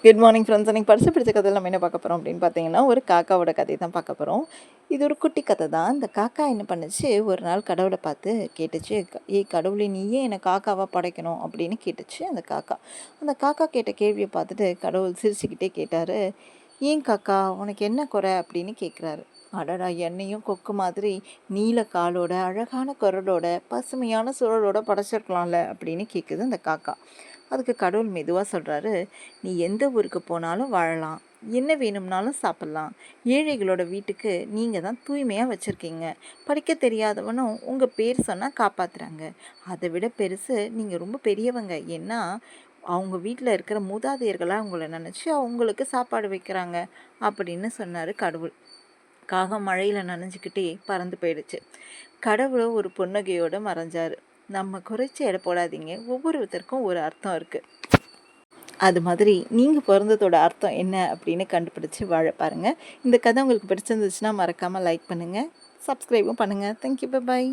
Good morning friends. எனக்கு படித்து பிடிச்ச கதையில் நம்ம என்ன பார்க்க போகிறோம் அப்படின்னு பார்த்தீங்கன்னா, ஒரு காக்காவோட கதை தான் பார்க்க போகிறோம். இது ஒரு குட்டி கதை தான். இந்த காக்கா என்ன பண்ணுச்சு, ஒரு நாள் கடவுளை பார்த்து கேட்டுச்சு, ஏய் கடவுளே, நீயே என்னை காக்காவாக படைக்கணும் அப்படின்னு கேட்டுச்சு அந்த காக்கா. அந்த காக்கா கேட்ட கேள்வியை பார்த்துட்டு கடவுள் சிரிச்சுக்கிட்டே கேட்டார், ஏன் காக்கா, உனக்கு என்ன குறை அப்படின்னு கேட்குறாரு. அடடா, என்னையும் கொக்கு மாதிரி நீல காலோட அழகான குரலோட பசுமையான சுழலோட படைச்சிருக்கலாம்ல அப்படின்னு கேட்குது அந்த காக்கா. அதுக்கு கடவுள் மெதுவாக சொல்கிறாரு, நீ எந்த ஊருக்கு போனாலும் வாழலாம், என்ன வேணும்னாலும் சாப்பிட்லாம், ஏழைகளோட வீட்டுக்கு நீங்கள் தான் தூய்மையாக வச்சுருக்கீங்க, படிக்க தெரியாதவனும் உங்கள் பேர் சொன்னால் காப்பாற்றுறாங்க, அதை விட பெருசு நீங்கள் ரொம்ப பெரியவங்க, ஏன்னா அவங்க வீட்டில் இருக்கிற மூதாதையர்களாக அவங்கள நினச்சி அவங்களுக்கு சாப்பாடு வைக்கிறாங்க அப்படின்னு சொன்னார் கடவுள். காகம் மழையில் நனைஞ்சிக்கிட்டே பறந்து போயிடுச்சு. கடவுளை ஒரு புன்னகையோடு மறைஞ்சார். நம்ம குறைச்சி எடை போடாதீங்க, ஒவ்வொருத்தருக்கும் ஒரு அர்த்தம் இருக்குது. அது மாதிரி நீங்கள் பிறந்ததோட அர்த்தம் என்ன அப்படின்னு கண்டுபிடிச்சி வாழ பாருங்கள். இந்த கதை உங்களுக்கு பிடிச்சிருந்துச்சுன்னா மறக்காமல் லைக் பண்ணுங்கள், சப்ஸ்கிரைபும் பண்ணுங்கள். Thank you, by.